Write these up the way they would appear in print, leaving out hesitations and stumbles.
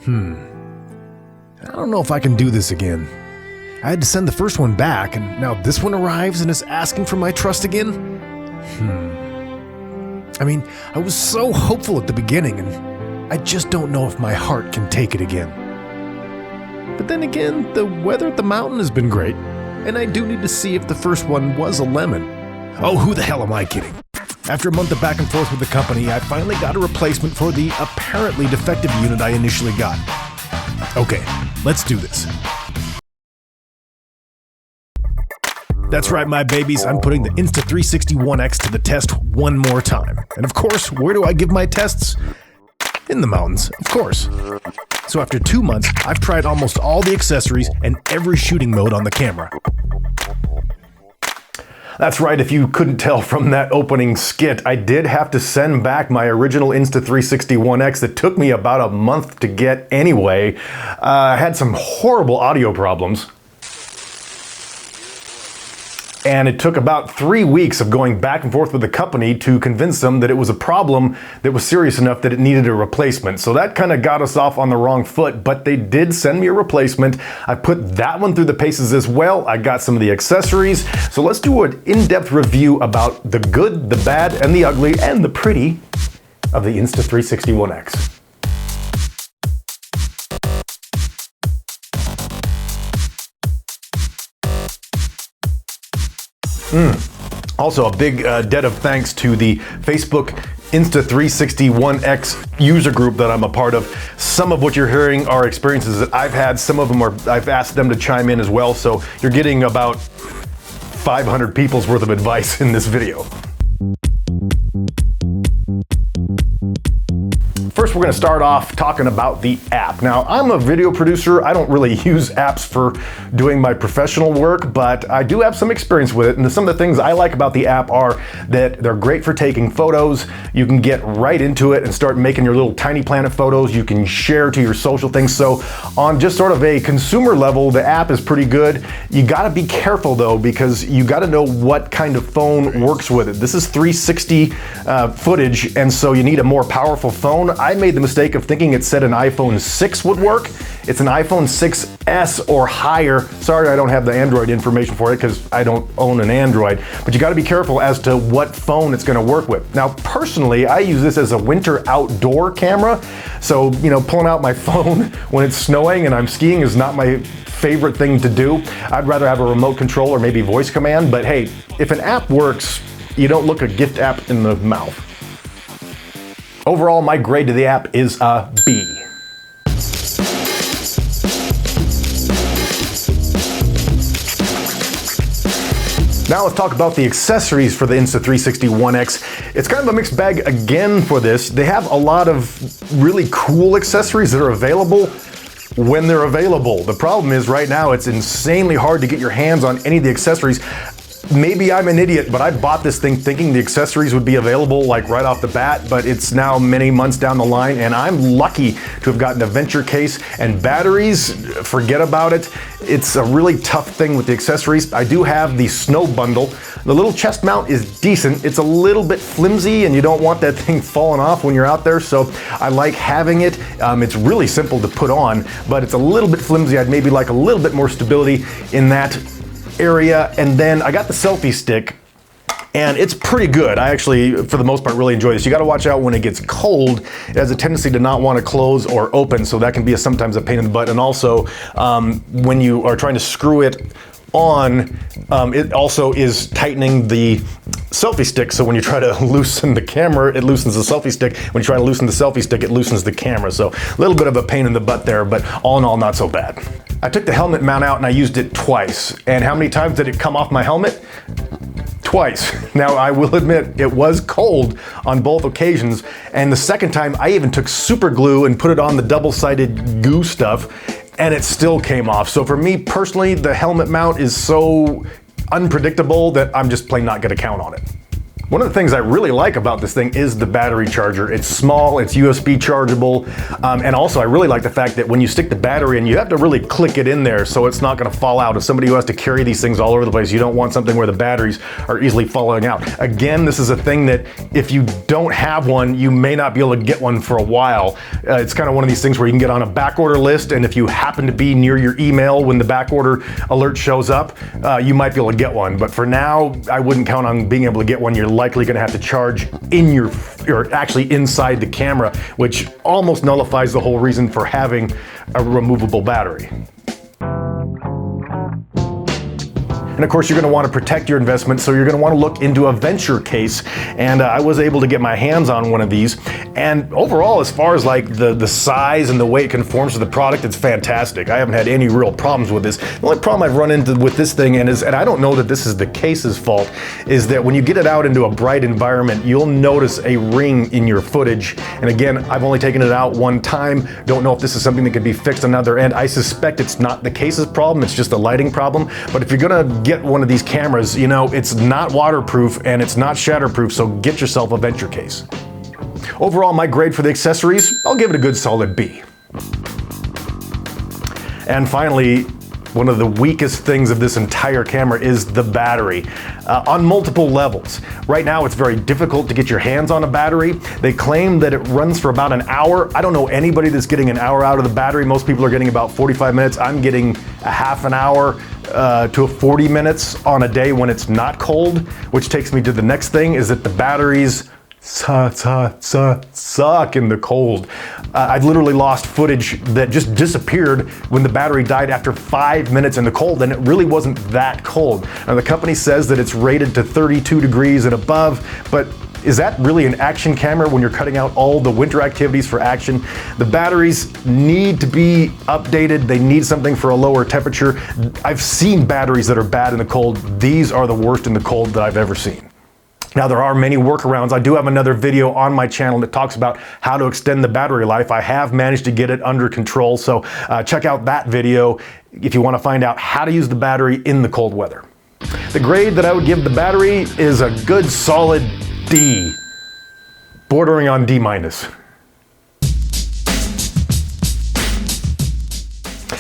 I don't know if I can do this again. I had to send the first one back, and now this one arrives and is asking for my trust again? I mean, I was so hopeful at the beginning, and I just don't know if my heart can take it again. But then again, the weather at the mountain has been great, and I do need to see if the first one was a lemon. Oh, who the hell am I kidding? After a month of back and forth with the company, I finally got a replacement for the apparently defective unit I initially got. Okay, let's do this. That's right, my babies, I'm putting the Insta360 One X to the test one more time. And of course, where do I give my tests? In the mountains, of course. So after 2 months, I've tried almost all the accessories and every shooting mode on the camera. That's right, if you couldn't tell from that opening skit, I did have to send back my original Insta360 One X that took me about a month to get anyway. I had some horrible audio problems. And it took about 3 weeks of going back and forth with the company to convince them that it was a problem that was serious enough that it needed a replacement. So that kind of got us off on the wrong foot, but they did send me a replacement. I put that one through the paces as well. I got some of the accessories. So let's do an in-depth review about the good, the bad, and the ugly, and the pretty of the Insta360 One X. Also, a big debt of thanks to the Facebook Insta360 One X user group that I'm a part of. Some of what you're hearing are experiences that I've had. Some of them I've asked them to chime in as well. So you're getting about 500 people's worth of advice in this video. First, we're going to start off talking about the app. Now, I'm a video producer. I don't really use apps for doing my professional work, but I do have some experience with it. And some of the things I like about the app are that they're great for taking photos. You can get right into it and start making your little tiny planet photos. You can share to your social things. So on just sort of a consumer level, the app is pretty good. You got to be careful though, because you got to know what kind of phone works with it. This is 360 footage, and so you need a more powerful phone. I made the mistake of thinking it said an iPhone 6 would work. It's an iPhone 6S or higher. Sorry, I don't have the Android information for it because I don't own an Android, but you got to be careful as to what phone it's going to work with. Now, personally, I use this as a winter outdoor camera. So, pulling out my phone when it's snowing and I'm skiing is not my favorite thing to do. I'd rather have a remote control or maybe voice command, but hey, if an app works, you don't look a gift app in the mouth. Overall, my grade to the app is a B. Now let's talk about the accessories for the Insta360 One X. It's kind of a mixed bag again for this. They have a lot of really cool accessories that are available when they're available. The problem is right now it's insanely hard to get your hands on any of the accessories. Maybe I'm an idiot, but I bought this thing thinking the accessories would be available like right off the bat, but it's now many months down the line, and I'm lucky to have gotten a venture case and batteries. Forget about it. It's a really tough thing with the accessories. I do have the snow bundle. The little chest mount is decent. It's a little bit flimsy and you don't want that thing falling off when you're out there, so I like having it. It's really simple to put on, but it's a little bit flimsy. I'd maybe like a little bit more stability in that area. And then I got the selfie stick, and it's pretty good. I actually, for the most part, really enjoy this. You got to watch out when it gets cold. It has a tendency to not want to close or open, so that can be sometimes a pain in the butt. And also, when you are trying to screw it on, it also is tightening the selfie stick, so when you try to loosen the camera, it loosens the selfie stick. When you try to loosen the selfie stick, it loosens the camera. So a little bit of a pain in the butt there, but all in all, not so bad. I took the helmet mount out and I used it twice. And how many times did it come off my helmet? Twice. Now, I will admit it was cold on both occasions, and the second time I even took super glue and put it on the double-sided goo stuff, and it still came off. So for me personally, the helmet mount is so unpredictable that I'm just plain not gonna count on it. One of the things I really like about this thing is the battery charger. It's small, it's USB chargeable, and also I really like the fact that when you stick the battery in, you have to really click it in there so it's not gonna fall out. As somebody who has to carry these things all over the place, you don't want something where the batteries are easily falling out. Again, this is a thing that if you don't have one, you may not be able to get one for a while. It's kind of one of these things where you can get on a back order list, and if you happen to be near your email when the back order alert shows up, you might be able to get one. But for now, I wouldn't count on being able to get one. You're likely gonna have to charge in or actually inside the camera, which almost nullifies the whole reason for having a removable battery. And of course, you're gonna wanna protect your investment, so you're gonna wanna look into a venture case. And I was able to get my hands on one of these. And overall, as far as like the size and the way it conforms to the product, it's fantastic. I haven't had any real problems with this. The only problem I've run into with this thing, and I don't know that this is the case's fault, is that when you get it out into a bright environment, you'll notice a ring in your footage. And again, I've only taken it out one time. Don't know if this is something that could be fixed on the other end. I suspect it's not the case's problem, it's just a lighting problem. But if you're gonna get one of these cameras, you know, it's not waterproof and it's not shatterproof, so get yourself a venture case. Overall, my grade for the accessories, I'll give it a good solid B. And finally, one of the weakest things of this entire camera is the battery, on multiple levels. Right now, it's very difficult to get your hands on a battery. They claim that it runs for about an hour. I don't know anybody that's getting an hour out of the battery. Most people are getting about 45 minutes. I'm getting a half an hour to 40 minutes on a day when it's not cold, which takes me to the next thing, is that the batteries suck in the cold. I've literally lost footage that just disappeared when the battery died after 5 minutes in the cold, and it really wasn't that cold. Now, the company says that it's rated to 32 degrees and above, but is that really an action camera when you're cutting out all the winter activities for action? The batteries need to be updated. They need something for a lower temperature. I've seen batteries that are bad in the cold. These are the worst in the cold that I've ever seen. Now, there are many workarounds. I do have another video on my channel that talks about how to extend the battery life. I have managed to get it under control, so check out that video if you want to find out how to use the battery in the cold weather. The grade that I would give the battery is a good solid D, bordering on D-.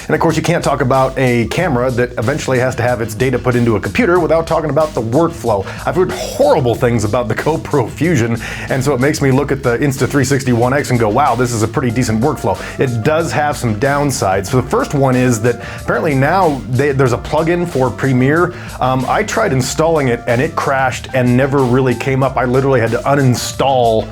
And of course, you can't talk about a camera that eventually has to have its data put into a computer without talking about the workflow. I've heard horrible things about the GoPro Fusion, and so it makes me look at the Insta360 One X and go, wow, this is a pretty decent workflow. It does have some downsides. So the first one is that apparently now there's a plugin for Premiere. I tried installing it and it crashed and never really came up. I literally had to uninstall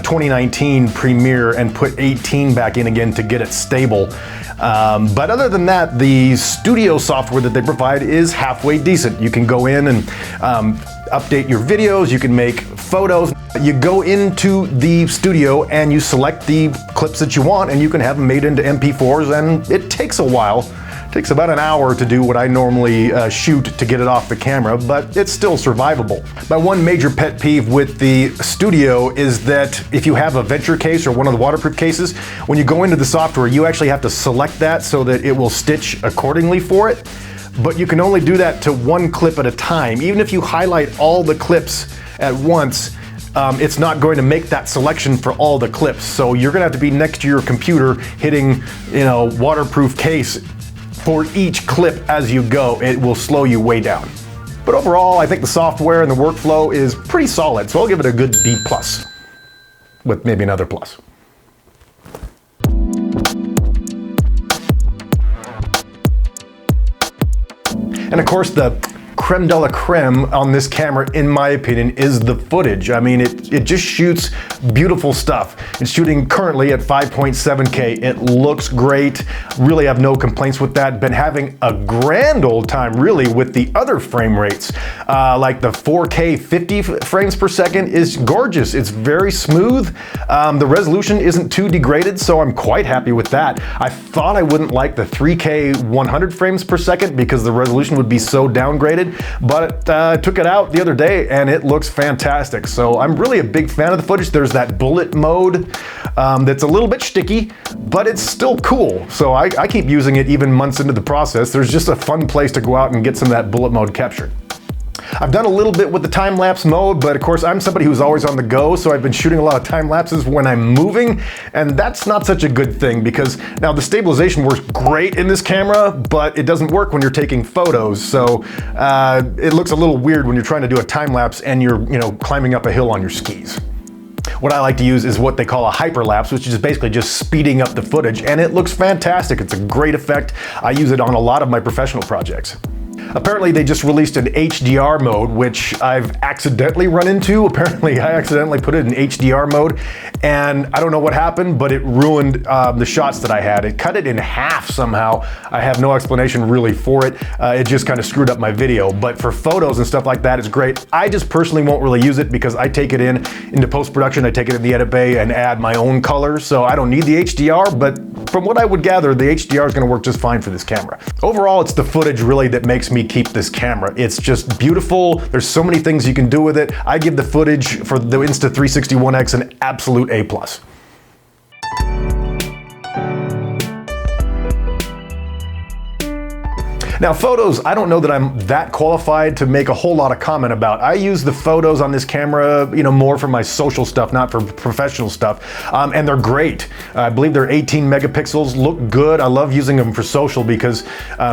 2019 Premiere and put 18 back in again to get it stable. But other than that, the studio software that they provide is halfway decent. You can go in and update your videos, you can make photos. You go into the studio and you select the clips that you want, and you can have them made into MP4s, and it takes a while. It takes about an hour to do what I normally shoot to get it off the camera, but it's still survivable. My one major pet peeve with the studio is that if you have a venture case or one of the waterproof cases, when you go into the software, you actually have to select that so that it will stitch accordingly for it. But you can only do that to one clip at a time. Even if you highlight all the clips at once, it's not going to make that selection for all the clips. So you're gonna have to be next to your computer hitting, waterproof case for each clip as you go. It will slow you way down. But overall, I think the software and the workflow is pretty solid, so I'll give it a good B+, with maybe another plus. And of course, the creme de la creme on this camera, in my opinion, is the footage. I mean, it just shoots beautiful stuff. It's shooting currently at 5.7K. It looks great. Really have no complaints with that. Been having a grand old time, really, with the other frame rates. Like the 4K 50 frames per second is gorgeous. It's very smooth. The resolution isn't too degraded, so I'm quite happy with that. I thought I wouldn't like the 3K 100 frames per second because the resolution would be so downgraded. But I took it out the other day and it looks fantastic. So I'm really a big fan of the footage. There's that bullet mode that's a little bit sticky, but it's still cool. So I keep using it even months into the process. There's just a fun place to go out and get some of that bullet mode captured. I've done a little bit with the time-lapse mode, but of course I'm somebody who's always on the go, so I've been shooting a lot of time lapses when I'm moving, and that's not such a good thing because now the stabilization works great in this camera, but it doesn't work when you're taking photos. So it looks a little weird when you're trying to do a time lapse and you're, climbing up a hill on your skis. What I like to use is what they call a hyperlapse, which is basically just speeding up the footage, and it looks fantastic. It's a great effect. I use it on a lot of my professional projects. Apparently they just released an HDR mode, which I've accidentally run into. Apparently I accidentally put it in HDR mode, and I don't know what happened, but it ruined the shots that I had. It cut it in half somehow. I have no explanation really for it. It just kind of screwed up my video, but for photos and stuff like that, it's great. I just personally won't really use it because I take it into post-production, I take it in the edit bay and add my own colors, so I don't need the HDR, but from what I would gather, the HDR is gonna work just fine for this camera. Overall, it's the footage really that makes me keep this camera. It's just beautiful. There's so many things you can do with it. I give the footage for the Insta360 One X an absolute A+. Now photos, I don't know that I'm that qualified to make a whole lot of comment about. I use the photos on this camera, more for my social stuff, not for professional stuff. And they're great. I believe they're 18 megapixels, look good. I love using them for social because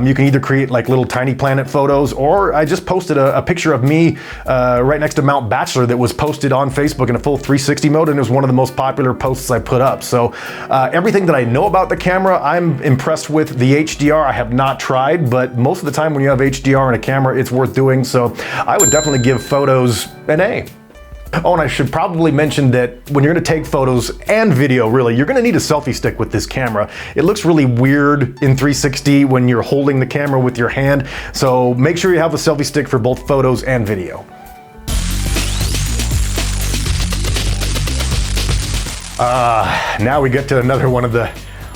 you can either create like little tiny planet photos, or I just posted a picture of me right next to Mount Bachelor that was posted on Facebook in a full 360 mode, and it was one of the most popular posts I put up. So everything that I know about the camera, I'm impressed with. The HDR I have not tried, but most of the time when you have HDR in a camera, it's worth doing, so I would definitely give photos an A. Oh, and I should probably mention that when you're gonna take photos and video, really, you're gonna need a selfie stick with this camera. It looks really weird in 360 when you're holding the camera with your hand, so make sure you have a selfie stick for both photos and video. Now we get to another one of the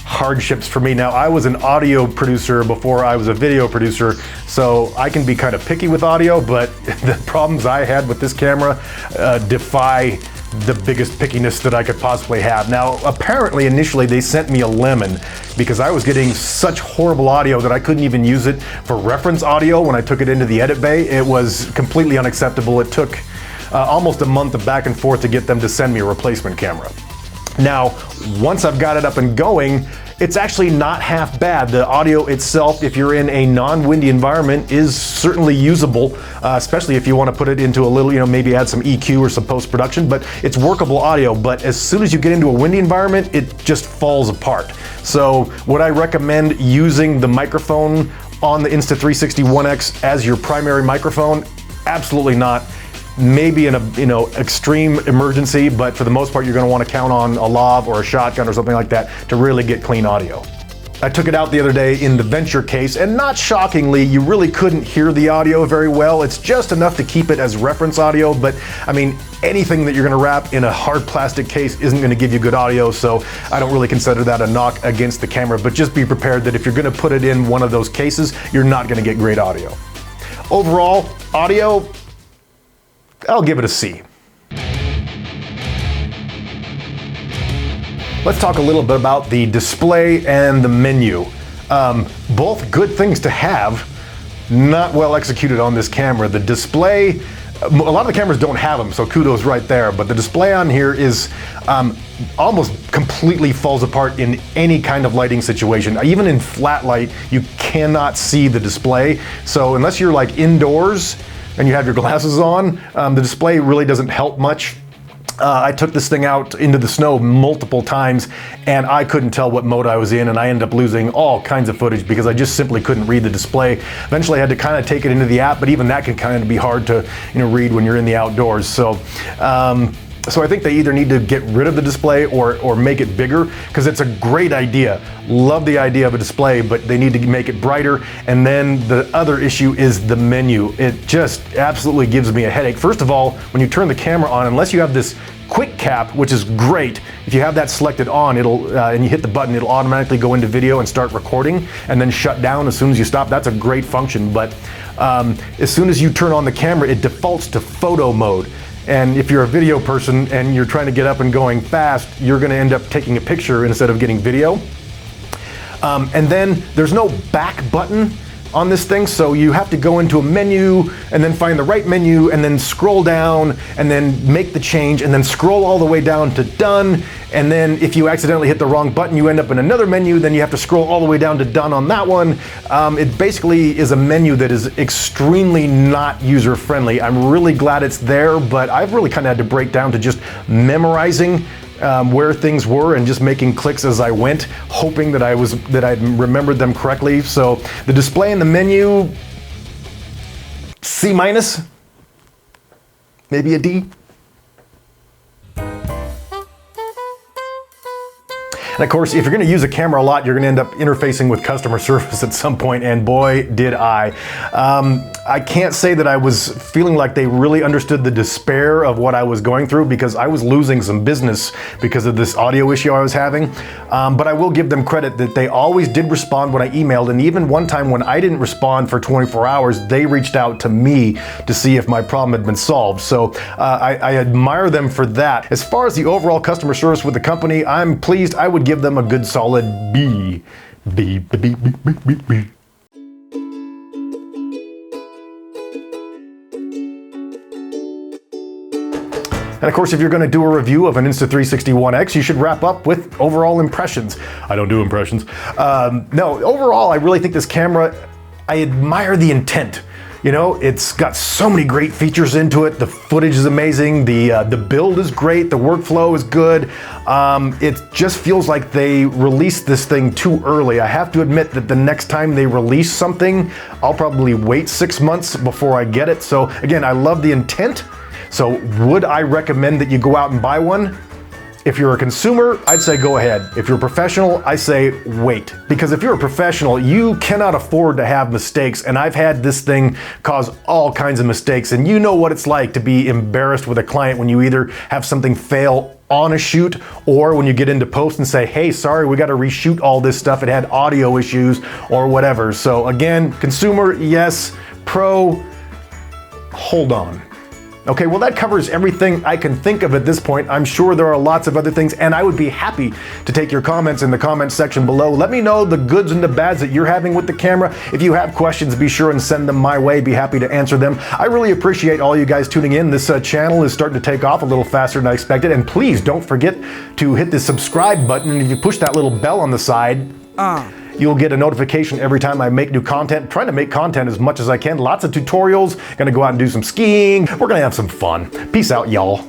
hardships for me. Now, I was an audio producer before I was a video producer, so I can be kind of picky with audio, but the problems I had with this camera defy the biggest pickiness that I could possibly have. Now, apparently, initially, they sent me a lemon because I was getting such horrible audio that I couldn't even use it for reference audio when I took it into the edit bay. It was completely unacceptable. It took almost a month of back and forth to get them to send me a replacement camera. Now, once I've got it up and going, it's actually not half bad. The audio itself, if you're in a non-windy environment, is certainly usable, especially if you want to put it into a little, maybe add some EQ or some post-production, but it's workable audio. But as soon as you get into a windy environment, it just falls apart. So would I recommend using the microphone on the Insta360 One X as your primary microphone? Absolutely not. Maybe in a extreme emergency, but for the most part, you're going to want to count on a lav or a shotgun or something like that to really get clean audio. I took it out the other day in the Venture case, and not shockingly, you really couldn't hear the audio very well. It's just enough to keep it as reference audio, but I mean, anything that you're going to wrap in a hard plastic case isn't going to give you good audio, so I don't really consider that a knock against the camera, but just be prepared that if you're going to put it in one of those cases, you're not going to get great audio. Overall, audio, I'll give it a C. Let's talk a little bit about the display and the menu. Both good things to have, not well executed on this camera. The display, a lot of the cameras don't have them, so kudos right there, but the display on here is almost completely falls apart in any kind of lighting situation. Even in flat light, you cannot see the display. So unless you're like indoors and you have your glasses on, the display really doesn't help much. I took this thing out into the snow multiple times and I couldn't tell what mode I was in, and I ended up losing all kinds of footage because I just simply couldn't read the display. Eventually I had to kind of take it into the app, but even that can kind of be hard to read when you're in the outdoors. So I think they either need to get rid of the display or make it bigger, because it's a great idea. Love the idea of a display, but they need to make it brighter. And then the other issue is the menu. It just absolutely gives me a headache. First of all, when you turn the camera on, unless you have this quick cap, which is great, if you have that selected on, it'll and you hit the button, it'll automatically go into video and start recording and then shut down as soon as you stop. That's a great function, but as soon as you turn on the camera, it defaults to photo mode. And if you're a video person and you're trying to get up and going fast, you're going to end up taking a picture instead of getting video. And then there's no back button. on this thing, so you have to go into a menu and then find the right menu and then scroll down and then make the change and then scroll all the way down to done. And then if you accidentally hit the wrong button, you end up in another menu, then you have to scroll all the way down to done on that one. It basically is a menu that is extremely not user-friendly. I'm really glad it's there, but I've really kind of had to break down to just memorizing where things were and just making clicks as I went, hoping that I'd remembered them correctly. So the display in the menu, C-, maybe a D. And of course, if you're going to use a camera a lot, you're going to end up interfacing with customer service at some point, and boy, did I. I can't say that I was feeling like they really understood the despair of what I was going through, because I was losing some business because of this audio issue I was having. But I will give them credit that they always did respond when I emailed, and even one time when I didn't respond for 24 hours, they reached out to me to see if my problem had been solved. So I admire them for that. As far as the overall customer service with the company, I'm pleased. I would give them a good solid B. B, B, B, B, B, B, B. And of course, if you're going to do a review of an Insta360 One X, you should wrap up with overall impressions. I don't do impressions. No, overall, I really think this camera, I admire the intent. You know, it's got so many great features into it. The footage is amazing. The build is great. The workflow is good. It just feels like they released this thing too early. I have to admit that the next time they release something, I'll probably wait 6 months before I get it. So again, I love the intent. So would I recommend that you go out and buy one? If you're a consumer, I'd say go ahead. If you're a professional, I say wait. Because if you're a professional, you cannot afford to have mistakes. And I've had this thing cause all kinds of mistakes. And you know what it's like to be embarrassed with a client when you either have something fail on a shoot, or when you get into post and say, hey, sorry, we got to reshoot all this stuff. It had audio issues or whatever. So again, consumer, yes. Pro, hold on. Okay, well that covers everything I can think of at this point. I'm sure there are lots of other things, and I would be happy to take your comments in the comment section below. Let me know the goods and the bads that you're having with the camera. If you have questions, be sure and send them my way. Be happy to answer them. I really appreciate all you guys tuning in. This channel is starting to take off a little faster than I expected, and please don't forget to hit the subscribe button, and if you push that little bell on the side, you'll get a notification every time I make new content. I'm trying to make content as much as I can. Lots of tutorials. Gonna go out and do some skiing. We're gonna have some fun. Peace out, y'all.